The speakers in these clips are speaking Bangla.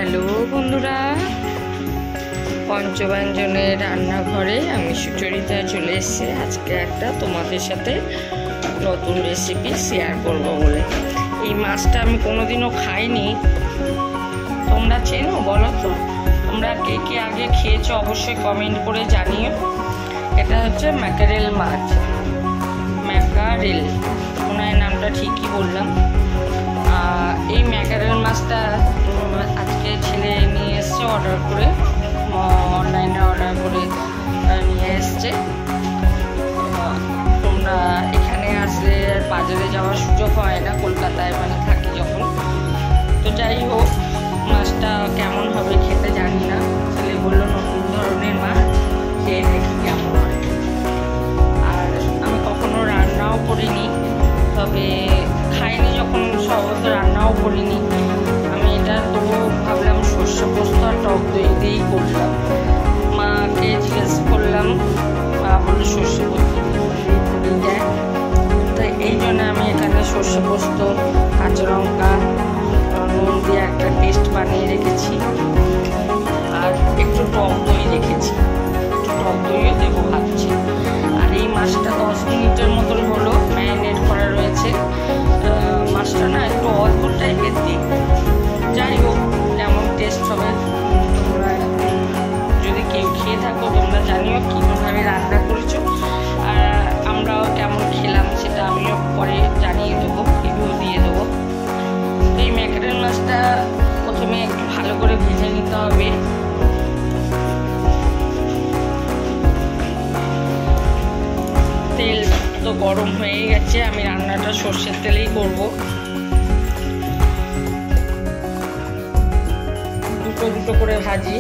হ্যালো বন্ধুরা, পঞ্চব্যঞ্জনের রান্নাঘরে আমি সুচরিতা চলে এসেছি আজকে একটা তোমাদের সাথে নতুন রেসিপি শেয়ার করব বলে। এই মাছটা আমি কোনোদিনও খাইনি, তোমরা চেনো বলো তো? তোমরা কে কে আগে খেয়েছো অবশ্যই কমেন্ট করে জানিও। এটা হচ্ছে ম্যাকারেল মাছ, ম্যাকারেল, মনে হয় নামটা ঠিকই বললাম। এই ম্যাকারেল মাছটা আজকে ছেলে নিয়ে এসছে অর্ডার করে, অনলাইনে অর্ডার করে নিয়ে এসছে। তোমরা এখানে আসলে বাজারে যাওয়ার সুযোগ হয় না, কলকাতায় মানে থাকি যখন। তো যাই হোক, মাছটা কেমন হবে খেতে জানি না, ছেলে বললো নতুন ধরনের মাছ, খেয়ে দেখি কেমন হয়। আর আমি কখনো রান্নাও করিনি, তবে খাইনি যখন সহজ রান্নাও করিনি আমি। এটা তো ভাবলাম সর্ষে পোস্ত আর টক দই দিয়েই করলাম। মাকে জিজ্ঞেস করলাম, মা বললো সর্ষে পোস্ত দিয়ে দেয়। তো এই জন্য আমি এখানে সর্ষে পোস্ত, কাঁচা লঙ্কা, নুন দিয়ে একটা পেস্ট বানিয়ে রেখেছি, আর একটু টক দই রেখেছি, একটু টক দইও দেবো ভাবছি। আর এই মাছটা 10 মিনিটের মতন হলো ম্যারিনেট করা রয়েছে। মাছটা না একটু অদ্ভুত টাইপের দিক, যাই হোক কেমন টেস্ট হবে তোমরা যদি কেউ খেয়ে থাকো তোমরা জানিও কীভাবে রান্না করেছো, আর আমরাও কেমন খেলাম সেটা আমিও পরে জানিয়ে দেবো, রিভিউ দিয়ে দেবো। তো এই ম্যাকারেল মাছটা প্রথমে একটু ভালো করে ভেজে নিতে হবে। তেল তো গরম হয়ে গেছে, আমি রান্নাটা সর্ষের তেলেই করব। দুটো দুটো করে ভাজি।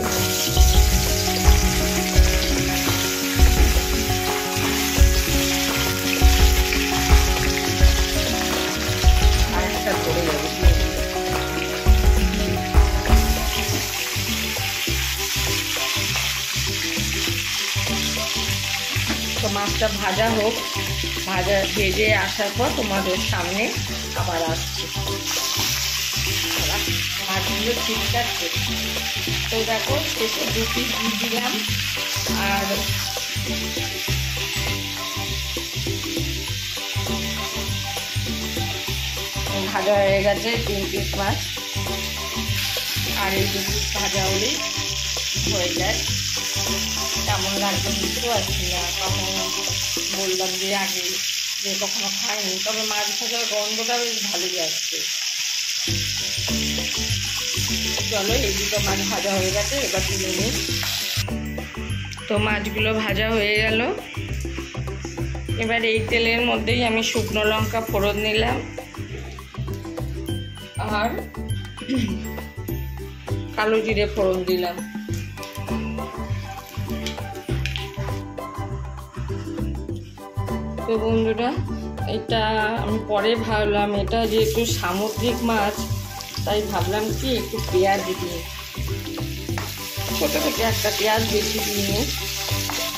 আরেকটা করে যাবে। তো মাছটা ভাজা হোক, ভেজে আসার পর তোমাদের সামনে আবার আসছে। মাছগুলো ঠিকঠাক। তো দেখো শেষে 2 পিস দিয়ে দিলাম, আর ভাজা হয়ে গেছে 3 পিস মাছ। আর এই 2 পিস ভাজা হলেই হয়ে যায়। কেমন লাগবে বুঝতে পারছি না, তখন বললাম যে আগে যে কখনো খাইনি, তবে মাছ ভাজার গন্ধটা বেশ ভালোই আসছে। চলো, এই দুটো মাছ ভাজা হয়ে গেছে, এবার তুলে নিই। তো মাছগুলো ভাজা হয়ে গেল। এবার এই তেলের মধ্যেই আমি শুকনো লঙ্কা ফোড়ন নিলাম, আর কালো জিরে ফোড়ন দিলাম। তো বন্ধুরা, এটা আমি পরে ভাবলাম এটা যেহেতু সামুদ্রিক মাছ, তাই ভাবলাম কি একটু পেঁয়াজ দিই, ছোটো থেকে একটা পেঁয়াজ বেশি দিই।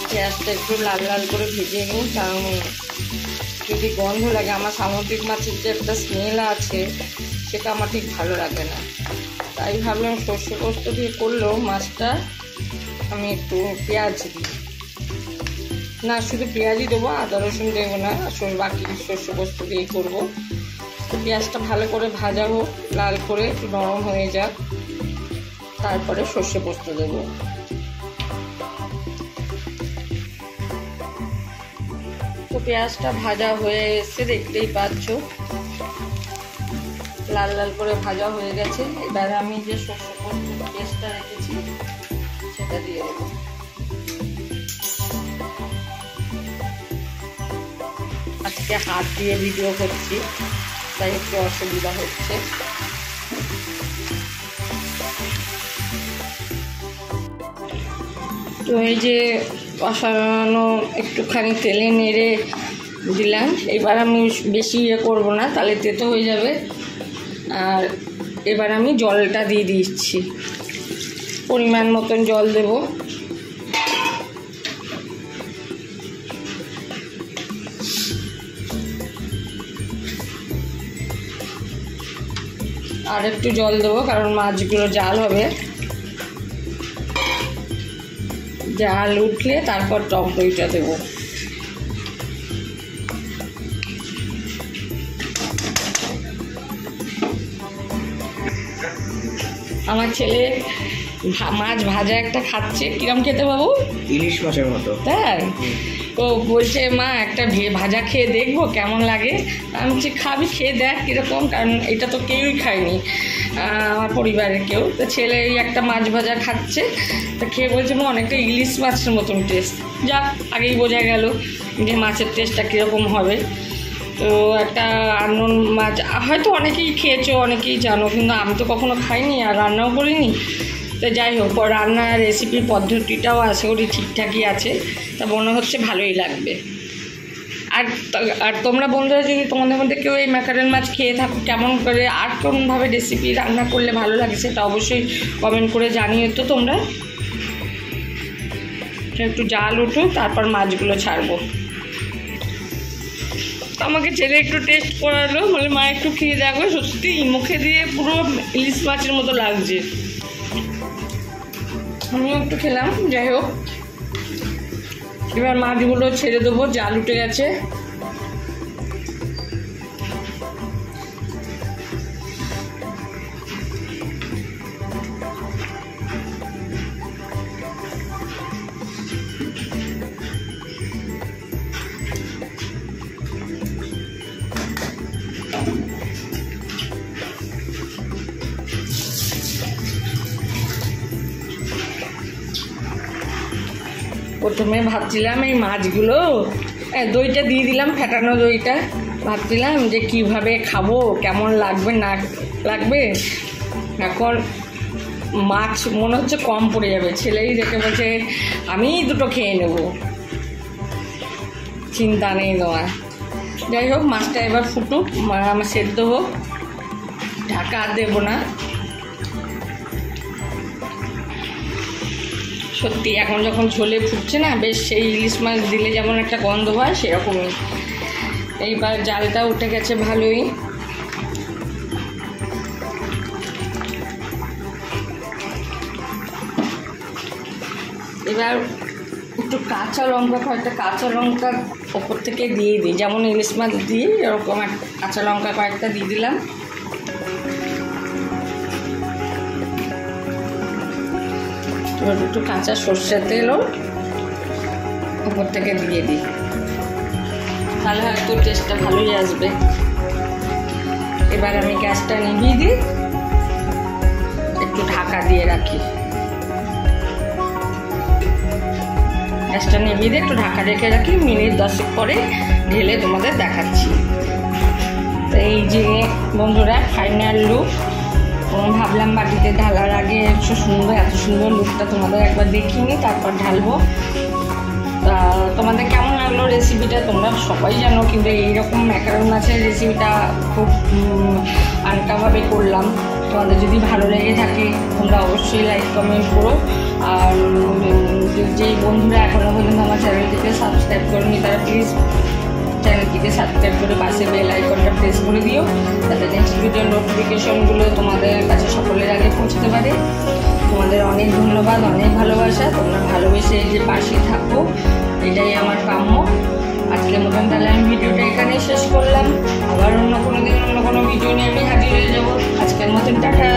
পেঁয়াজটা একটু লাল লাল করে ভেজে নিই, কারণ যদি গন্ধ লাগে, আমার সামুদ্রিক মাছের যে একটা স্মেল আছে সেটা আমার ঠিক ভালো লাগে না। তাই ভাবলাম সর্ষে পোস্ত দিয়ে করলেও মাছটা আমি একটু পেঁয়াজ দিই, না শুধু পেঁয়াজই দেবো, আদা রসুন দেবো না, বাকি সর্ষে পোস্ত দিয়েই করবো। তো পেঁয়াজটা ভালো করে ভাজা হোক, লাল করে একটু নরম হয়ে যাক, তারপরে সর্ষে পোস্ত দেবো। তো পেঁয়াজটা ভাজা হয়ে এসে দেখতেই পাচ্ছ, লাল লাল করে ভাজা হয়ে গেছে। এবার আমি যে সর্ষে পোস্ত পেস্টটা রেখেছি সেটা দিয়ে দেবো। আজকে হাত দিয়ে ভিডিও করছি, তাই একটু অসুবিধা হচ্ছে। তো এই যে কষানো একটুখানি তেলে নেড়ে দিলাম। এবার আমি বেশি করবো না, তাহলে তেতো হয়ে যাবে। আর এবার আমি জলটা দিয়ে দিচ্ছি, পরিমাণ মতন জল দেবো। আর একটু জল দেবো, কারণ মাছগুলো জাল হবে। জাল উঠলে তারপর টক দইটা দেবো। আমার ছেলে মাছ ভাজা একটা খাচ্ছে, কিরম খেতে বাবু? ইলিশ মাছের মতো। তাই? ও বলছে মা একটা ভাজা খেয়ে দেখবো কেমন লাগে। আমি বলছি খাবি, খেয়ে দেখ কীরকম, কারণ এটা তো কেউই খায়নি আমার পরিবারের কেউ। তো ছেলে এই একটা মাছ ভাজা খাচ্ছে, তো খেয়ে বলছে মা অনেকটা ইলিশ মাছের মতন টেস্ট। যাক, আগেই বোঝা গেল যে মাছের টেস্টটা কীরকম হবে। তো একটা আননোন মাছ হয়তো অনেকেই খেয়েছো, অনেকেই জানো, কিন্তু আমি তো কখনো খাইনি আর রান্নাও করিনি। তো যাই হোক, রান্নার রেসিপির পদ্ধতিটাও আশা করি ঠিকঠাকই আছে, তা মনে হচ্ছে ভালোই লাগবে। আর তোমরা বন্ধুরা যদি তোমাদের মধ্যে কেউ এই ম্যাকারেল মাছ খেয়ে থাকো, কেমন করে আর কোনভাবে রেসিপি রান্না করলে ভালো লাগে সেটা অবশ্যই কমেন্ট করে জানিয়ে তো তোমরা। একটু জাল উঠুক, তারপর মাছগুলো ছাড়বো। আমাকে ছেলে একটু টেস্ট করালো, বলে মা একটু খেয়ে দেখো, সত্যি মুখে দিয়ে পুরো ইলিশ মাছের মতো লাগছে। আমিও একটু খেলাম। যাই হোক, এবার মাছগুলো ছেড়ে দেবো, জাল উঠে গেছে। প্রথমে ভাবছিলাম এই মাছগুলো দইটা দিয়ে দিলাম, ফেটানো দইটা, ভাবছিলাম যে কিভাবে খাবো, কেমন লাগবে না লাগবে। এখন মাছ মনে হচ্ছে কম পড়ে যাবে। ছেলেই দেখে বলছে আমি দুটো খেয়ে নেব, চিন্তা নেই তোমার। যাই হোক, মাছটা এবার ফুটুক, আমার সেদ্ধ হোক, ঢাকা দেবো না। সত্যি এখন যখন ঝোলে ফুটছে না, বেশ সেই ইলিশ মাছ দিলে যেমন একটা গন্ধ হয় সেরকমই। এইবার জালটা উঠে গেছে ভালোই। এবার একটু কাঁচা লঙ্কা, কয়েকটা কাঁচা লঙ্কা ওপর থেকে দিয়ে দিই, যেমন ইলিশ মাছ দিই এরকম কাঁচা লঙ্কা কয়েকটা দিয়ে দিলাম। এবার একটু কাঁচা সর্ষের তেলও উপর থেকে দিয়ে দিই, তাহলে হয়তো টেস্টটা ভালোই আসবে। এবার আমি গ্যাসটা নিভিয়ে দিই, একটু ঢাকা দিয়ে রাখি। গ্যাসটা নিভিয়ে দিয়ে একটু ঢাকা রেখে রাখি, মিনিট 10 পরে ঢেলে তোমাদের দেখাচ্ছি। তো এই যে বন্ধুরা ফাইনাল লুক। ভাবলাম বাটিতে ঢালার আগে এত সুন্দর লুকটা তোমাদের একবার দেখিনি, তারপর ঢালবো। তোমাদের কেমন লাগলো রেসিপিটা তোমরা সবাই জানো, কিন্তু এইরকম ম্যাকারন মাছের রেসিপিটা খুব হালকাভাবে করলাম। তোমাদের যদি ভালো লেগে থাকে তোমরা অবশ্যই লাইক কমেন্ট করো। আর যেই বন্ধুরা এখনও পর্যন্ত আমার চ্যানেলটিকে সাবস্ক্রাইব করেনি তারা প্লিজ চ্যানেলটিকে সাবস্ক্রাইব করে পাশে বেল আইকনটা প্রেস করে দিও, যাতে নেক্সট ভিডিওর নোটিফিকেশনগুলো তোমাদের কাছে সকলের আগে পৌঁছতে পারে। তোমাদের অনেক ধন্যবাদ, অনেক ভালোবাসা। তোমরা ভালোবেসে এই যে পাশে থাকো, এটাই আমার কাম্য। আজকের মতন তাহলে আমি ভিডিওটা এখানেই শেষ করলাম। আবার অন্য কোনো দিন অন্য কোনো ভিডিও নিয়ে আমি হাজির হয়ে যাবো। আজকের মতন টাটা।